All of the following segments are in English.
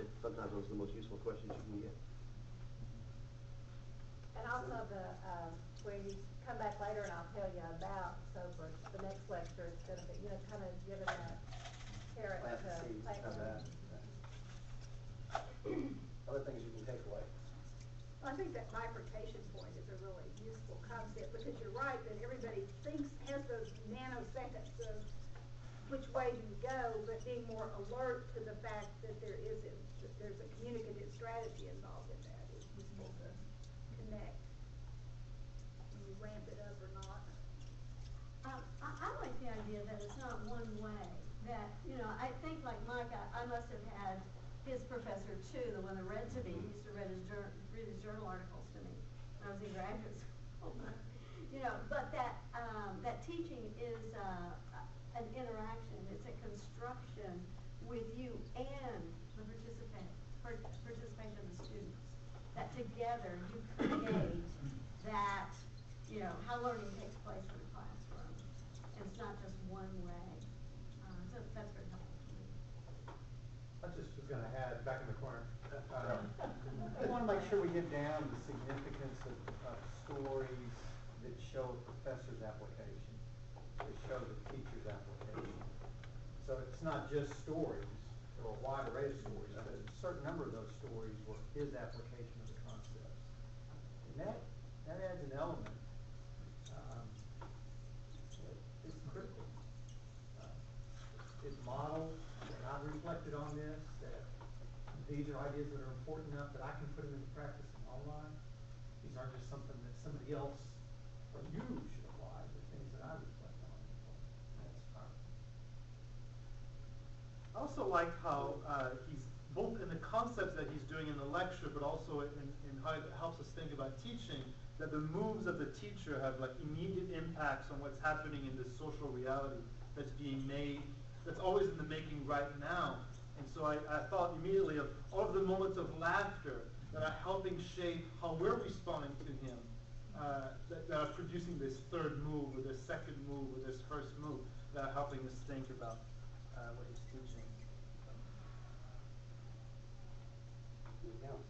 that sometimes those are the most useful questions you can get. And also where you come back later and I'll tell you about, so for the next lecture, it's going to be, kind of giving that carrot Plant the to seeds plant of that. Other things you can take away. I think that bifurcation point is a really useful concept, because you're right that everybody has those nanoseconds of which way do you go, but being more alert to the fact that there's a communicative strategy involved in that is useful to connect when you ramp it up or not. I like the idea that it's not one way. That, I think like Mike, I must have had his professor too, the one that read to me. He used to read his journal articles to me when I was in graduate school. But that teaching is an interaction. It's a construction with you and the participation of the students. That together you create that, how learning takes place in the classroom. And it's not just one way. So that's very helpful to me. I just was going to add, back in the corner, I want to make sure we get down the significance of stories that show a professor's application, that show the teacher's application. So it's not just stories, or a wide array of stories, but a certain number of those stories were his application of the concepts. And that adds an element. It's critical. It models, and I've reflected on this, that these are ideas that are important enough that I can put them into practice in my own life. These aren't just something that somebody else or you should apply, but things that I reflect on. That's powerful. I also like how he's both in the concepts that he's doing in the lecture, but also in how it helps us think about teaching, that the moves of the teacher have like immediate impacts on what's happening in this social reality that's being made, that's always in the making right now. And so I thought immediately of all of the moments of laughter that are helping shape how we're responding to him, that are producing this third move, or this second move, or this first move, that are helping us think about what he's teaching. Anything else?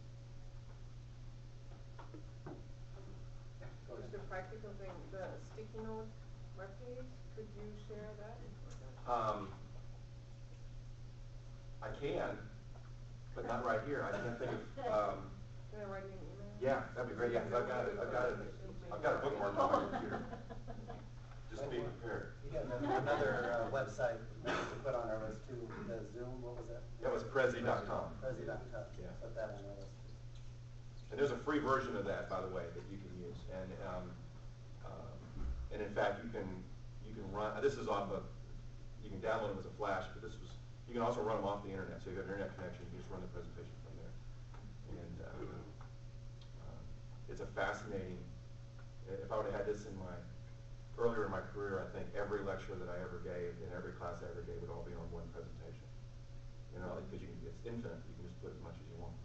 Just a practical thing, the sticky note webpage, could you share that? I can, but not right here. I can't think of. Can I write you an email? Yeah, that'd be great. Yeah, 'cause I've got a bookmark on my computer. Just be prepared. You got another website to put on our list too. The Zoom, what was that? That was Prezi.com. Prezi.com. Yeah. Put that on our list. And there's a free version of that, by the way, that you can use. And in fact, you can run. This is on the. You can download them as a flash, but you can also run them off the internet. So you have an internet connection. You can just run the presentation from there. And it's a fascinating. If I would have had this earlier in my career, I think every lecture that I ever gave and every class I ever gave would all be on one presentation. Because it's infinite. You can just put as much as you want.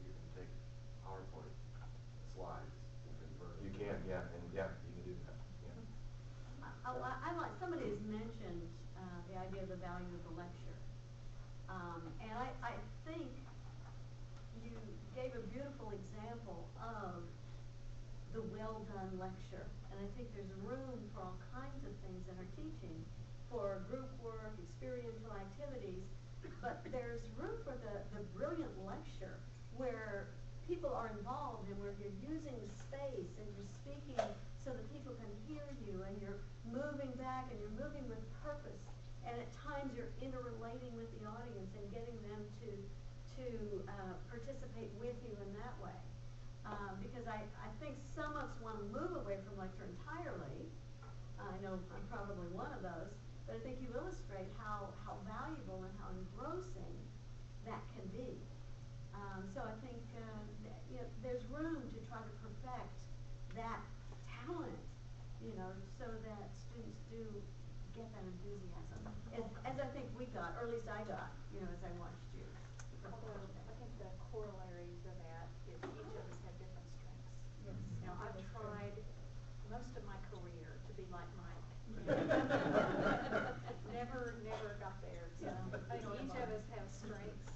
You can take PowerPoint slides and convert. You can, yeah, and yeah, you can do that. Yeah. I like, somebody has mentioned the idea of the value of the lecture. And I think you gave a beautiful example of the well-done lecture. And I think there's room for all kinds of things in our teaching, for group work, experiential activities, but there's room for the brilliant lecture where people are involved and where you're using space and you're speaking so that people can hear you, and you're moving back and you're moving with purpose, and at times you're interrelating with the audience and getting them to participate with you in that way. Because I think some of us want to move away from lecture entirely. I know I'm probably one of those, but I think you illustrate how valuable and how engrossing that can be. So I think there's room to try to perfect that talent, so that students do get that enthusiasm, as I think we got, or at least I got, as I watched you. Although I think the corollary to that is each of us have different strengths. Yes. I've tried most of my career to be like Mike. Never got there. So I think each of us have strengths,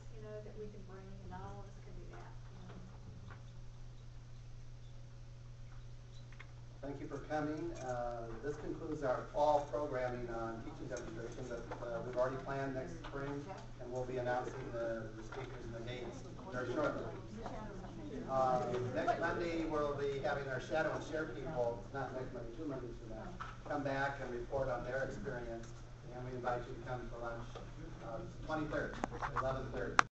we can bring, and not all of us can do that, you know. Thank you for coming. This concludes our fall programming on teaching demonstrations that we've already planned next spring, and we'll be announcing the speakers and the dates very shortly. Next Monday, we'll be having our shadow and share people, not next Monday, 2 Mondays from now, come back and report on their experience, and we invite you to come for lunch, 23rd, 11:30.